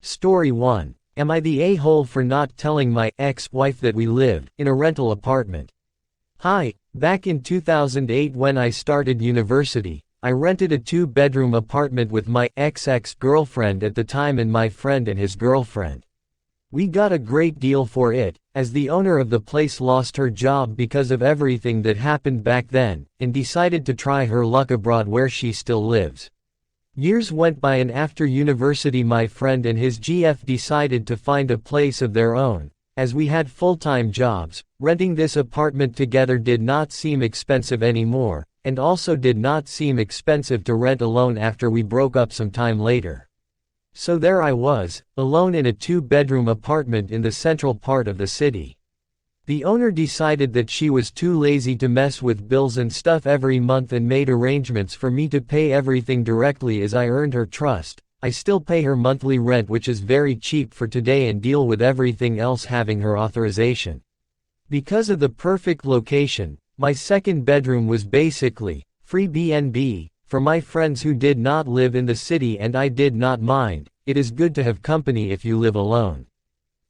Story 1. Am I the a-hole for not telling my ex-wife that we lived in a rental apartment? Hi, back in 2008 when I started university, I rented a 2-bedroom apartment with my ex-girlfriend at the time and my friend and his girlfriend. We got a great deal for it, as the owner of the place lost her job because of everything that happened back then, and decided to try her luck abroad where she still lives. Years went by and after university my friend and his GF decided to find a place of their own. As we had full-time jobs, renting this apartment together did not seem expensive anymore, and also did not seem expensive to rent alone after we broke up some time later. So there I was, alone in a 2-bedroom apartment in the central part of the city. The owner decided that she was too lazy to mess with bills and stuff every month and made arrangements for me to pay everything directly as I earned her trust. I still pay her monthly rent, which is very cheap for today, and deal with everything else having her authorization. Because of the perfect location, my second bedroom was basically free B&B for my friends who did not live in the city, and I did not mind. It is good to have company if you live alone.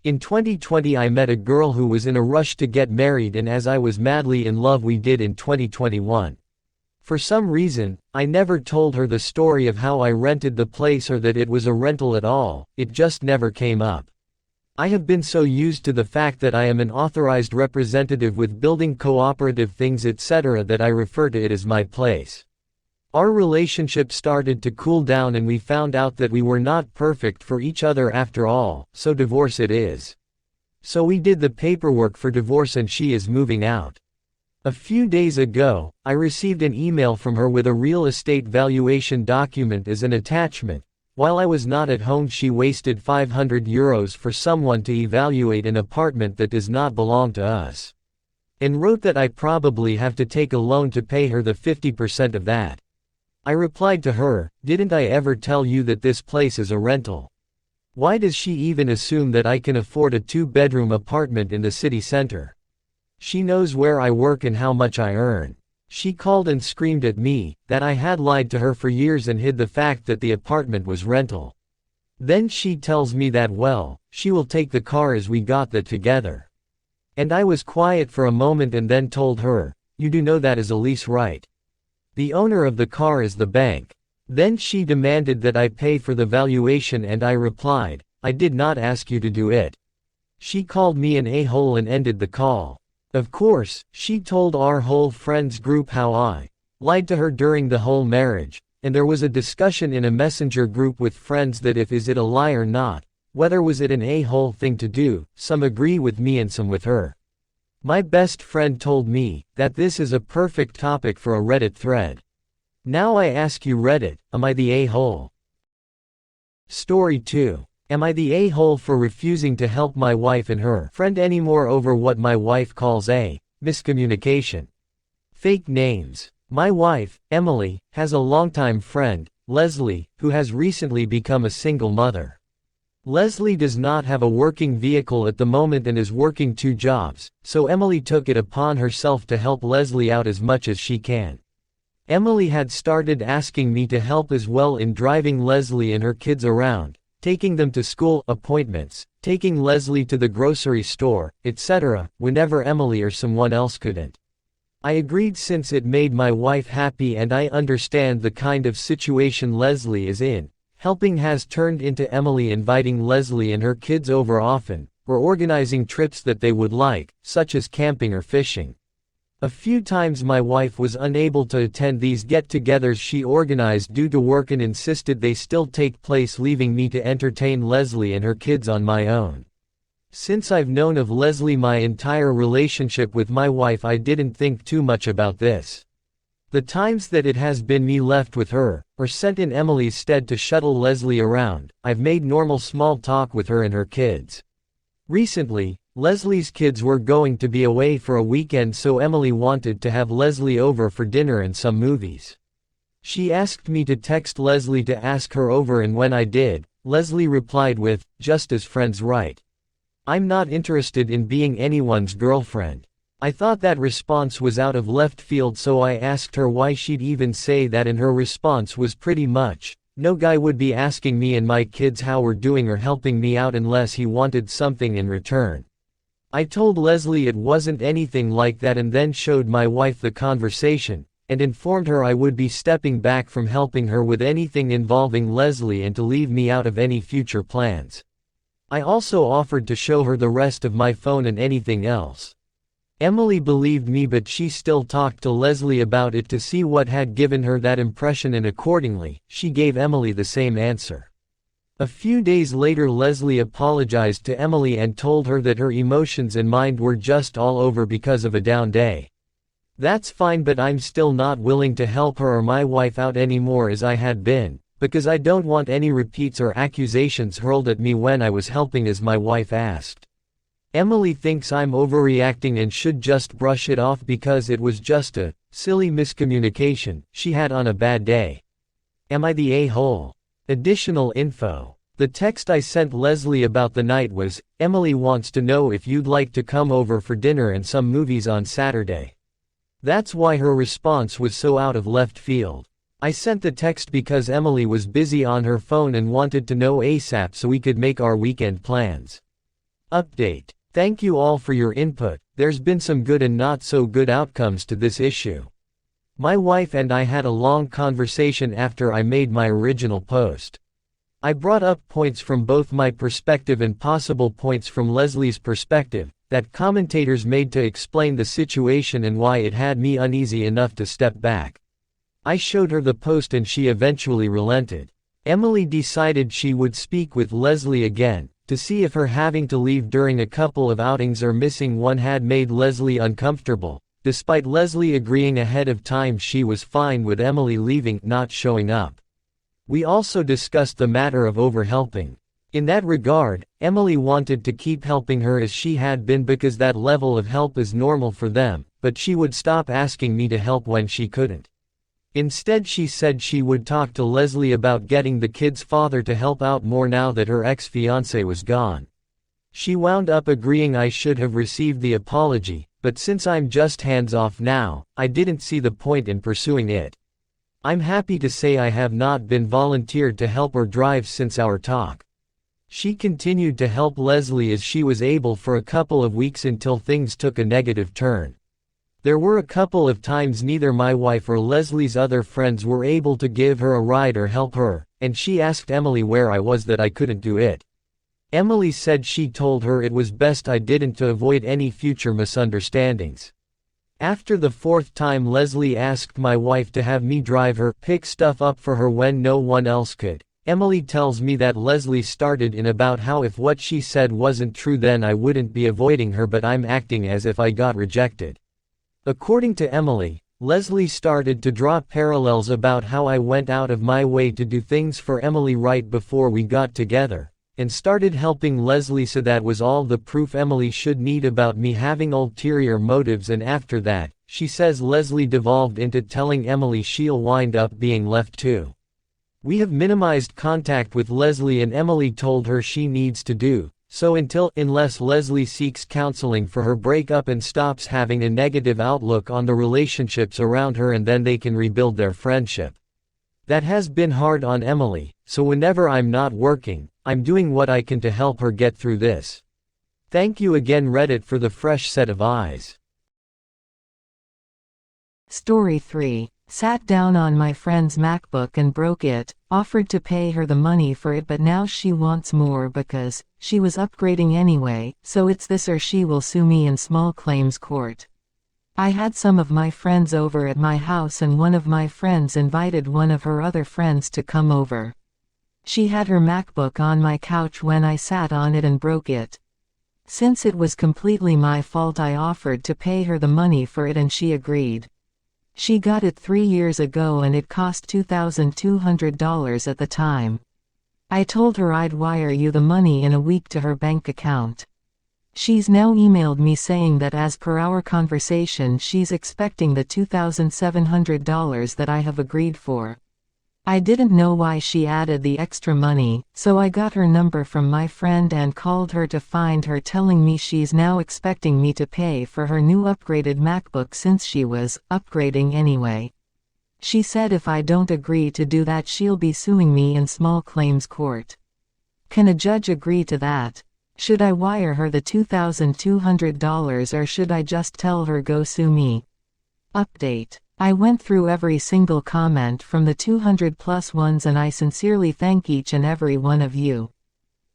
In 2020 I met a girl who was in a rush to get married, and as I was madly in love we did in 2021. For some reason, I never told her the story of how I rented the place or that it was a rental at all. It just never came up. I have been so used to the fact that I am an authorized representative with building cooperative things etc. that I refer to it as my place. Our relationship started to cool down and we found out that we were not perfect for each other after all, so divorce it is. So we did the paperwork for divorce and she is moving out. A few days ago, I received an email from her with a real estate valuation document as an attachment. While I was not at home she wasted €500 for someone to evaluate an apartment that does not belong to us. And wrote that I probably have to take a loan to pay her the 50% of that. I replied to her, "Didn't I ever tell you that this place is a rental? Why does she even assume that I can afford a 2-bedroom apartment in the city center? She knows where I work and how much I earn." She called and screamed at me that I had lied to her for years and hid the fact that the apartment was rental. Then she tells me that she will take the car as we got that together. And I was quiet for a moment and then told her, "You do know that is a lease, right? The owner of the car is the bank." Then she demanded that I pay for the valuation and I replied, "I did not ask you to do it." She called me an a-hole and ended the call. Of course, she told our whole friends group how I lied to her during the whole marriage, and there was a discussion in a messenger group with friends that is it a lie or not, whether was it an a-hole thing to do. Some agree with me and some with her. My best friend told me that this is a perfect topic for a Reddit thread. Now I ask you Reddit, am I the a-hole? Story 2. Am I the a-hole for refusing to help my wife and her friend anymore over what my wife calls a miscommunication? Fake names. My wife, Emily, has a longtime friend, Leslie, who has recently become a single mother. Leslie does not have a working vehicle at the moment and is working 2 jobs, so Emily took it upon herself to help Leslie out as much as she can. Emily had started asking me to help as well in driving Leslie and her kids around, taking them to school appointments, taking Leslie to the grocery store, etc., whenever Emily or someone else couldn't. I agreed since it made my wife happy and I understand the kind of situation Leslie is in. Helping has turned into Emily inviting Leslie and her kids over often, or organizing trips that they would like, such as camping or fishing. A few times my wife was unable to attend these get-togethers she organized due to work and insisted they still take place, leaving me to entertain Leslie and her kids on my own. Since I've known of Leslie my entire relationship with my wife I didn't think too much about this. The times that it has been me left with her, or sent in Emily's stead to shuttle Leslie around, I've made normal small talk with her and her kids. Recently, Leslie's kids were going to be away for a weekend, so Emily wanted to have Leslie over for dinner and some movies. She asked me to text Leslie to ask her over, and when I did, Leslie replied with, "Just as friends, right? I'm not interested in being anyone's girlfriend." I thought that response was out of left field, so I asked her why she'd even say that, and her response was pretty much, No guy would be asking me and my kids how we're doing or helping me out unless he wanted something in return. I told Leslie it wasn't anything like that and then showed my wife the conversation, and informed her I would be stepping back from helping her with anything involving Leslie and to leave me out of any future plans. I also offered to show her the rest of my phone and anything else. Emily believed me, but she still talked to Leslie about it to see what had given her that impression, and accordingly, she gave Emily the same answer. A few days later, Leslie apologized to Emily and told her that her emotions and mind were just all over because of a down day. That's fine, but I'm still not willing to help her or my wife out anymore as I had been, because I don't want any repeats or accusations hurled at me when I was helping, as my wife asked. Emily thinks I'm overreacting and should just brush it off because it was just a silly miscommunication she had on a bad day. Am I the a-hole? Additional info. The text I sent Leslie about the night was, "Emily wants to know if you'd like to come over for dinner and some movies on Saturday." That's why her response was so out of left field. I sent the text because Emily was busy on her phone and wanted to know ASAP so we could make our weekend plans. Update. Thank you all for your input. There's been some good and not so good outcomes to this issue. My wife and I had a long conversation after I made my original post. I brought up points from both my perspective and possible points from Leslie's perspective that commentators made to explain the situation and why it had me uneasy enough to step back. I showed her the post and she eventually relented. Emily decided she would speak with Leslie again, to see if her having to leave during a couple of outings or missing one had made Leslie uncomfortable, despite Leslie agreeing ahead of time she was fine with Emily leaving, not showing up. We also discussed the matter of overhelping. In that regard, Emily wanted to keep helping her as she had been because that level of help is normal for them, but she would stop asking me to help when she couldn't. Instead, she said she would talk to Leslie about getting the kid's father to help out more now that her ex-fiancé was gone. She wound up agreeing I should have received the apology, but since I'm just hands-off now, I didn't see the point in pursuing it. I'm happy to say I have not been volunteered to help or drive since our talk. She continued to help Leslie as she was able for a couple of weeks until things took a negative turn. There were a couple of times neither my wife or Leslie's other friends were able to give her a ride or help her, and she asked Emily where I was that I couldn't do it. Emily said she told her it was best I didn't to avoid any future misunderstandings. After the fourth time Leslie asked my wife to have me drive her, pick stuff up for her when no one else could. Emily tells me that Leslie started in about how if what she said wasn't true then I wouldn't be avoiding her, but I'm acting as if I got rejected. According to Emily, Leslie started to draw parallels about how I went out of my way to do things for Emily right before we got together, and started helping Leslie, so that was all the proof Emily should need about me having ulterior motives. And after that, she says Leslie devolved into telling Emily she'll wind up being left too. We have minimized contact with Leslie and Emily told her she needs to do so unless Leslie seeks counseling for her breakup and stops having a negative outlook on the relationships around her, and then they can rebuild their friendship. That has been hard on Emily, so whenever I'm not working, I'm doing what I can to help her get through this. Thank you again Reddit for the fresh set of eyes. Story 3. Sat down on my friend's MacBook and broke it, offered to pay her the money for it, but now she wants more because she was upgrading anyway, so it's this or she will sue me in small claims court. I had some of my friends over at my house and one of my friends invited one of her other friends to come over. She had her MacBook on my couch when I sat on it and broke it. Since it was completely my fault, I offered to pay her the money for it and she agreed. She got it 3 years ago and it cost $2,200 at the time. I told her I'd wire you the money in a week to her bank account. She's now emailed me saying that as per our conversation she's expecting the $2,700 that I have agreed for. I didn't know why she added the extra money, so I got her number from my friend and called her to find her, telling me she's now expecting me to pay for her new upgraded MacBook since she was upgrading anyway. She said if I don't agree to do that she'll be suing me in small claims court. Can a judge agree to that? Should I wire her the $2,200 or should I just tell her go sue me? Update. I went through every single comment from the 200+ ones and I sincerely thank each and every one of you.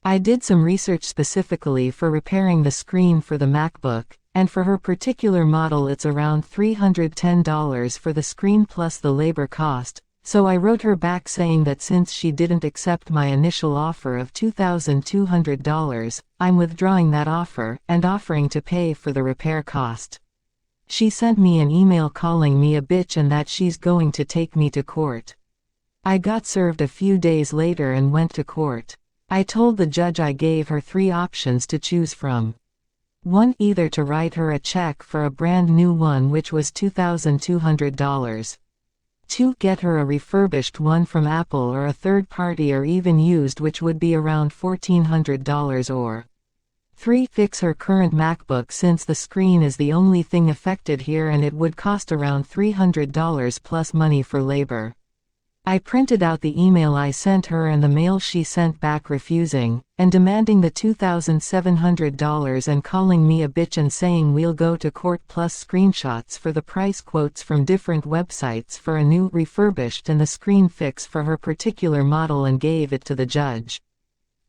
I did some research specifically for repairing the screen for the MacBook, and for her particular model it's around $310 for the screen plus the labor cost, so I wrote her back saying that since she didn't accept my initial offer of $2,200, I'm withdrawing that offer, and offering to pay for the repair cost. She sent me an email calling me a bitch and that she's going to take me to court. I got served a few days later and went to court. I told the judge I gave her 3 options to choose from. 1. Either to write her a check for a brand new one which was $2,200. 2. Get her a refurbished one from Apple or a third party or even used which would be around $1,400 or 3. Fix her current MacBook since the screen is the only thing affected here and it would cost around $300 plus money for labor. I printed out the email I sent her and the mail she sent back refusing, and demanding the $2,700 and calling me a bitch and saying we'll go to court plus screenshots for the price quotes from different websites for a new, refurbished and the screen fix for her particular model and gave it to the judge.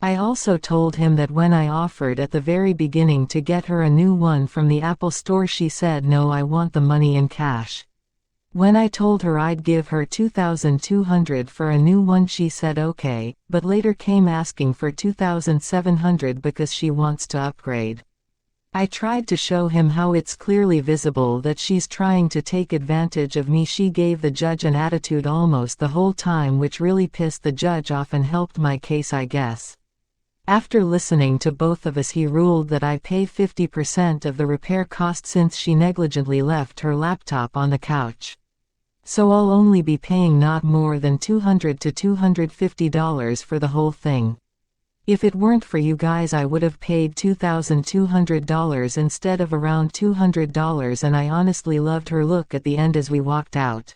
I also told him that when I offered at the very beginning to get her a new one from the Apple Store she said no, I want the money in cash. When I told her I'd give her $2,200 for a new one she said okay, but later came asking for $2,700 because she wants to upgrade. I tried to show him how it's clearly visible that she's trying to take advantage of me. She gave the judge an attitude almost the whole time, which really pissed the judge off and helped my case, I guess. After listening to both of us, he ruled that I pay 50% of the repair cost since she negligently left her laptop on the couch. So I'll only be paying not more than $200 to $250 for the whole thing. If it weren't for you guys I would have paid $2,200 instead of around $200, and I honestly loved her look at the end as we walked out.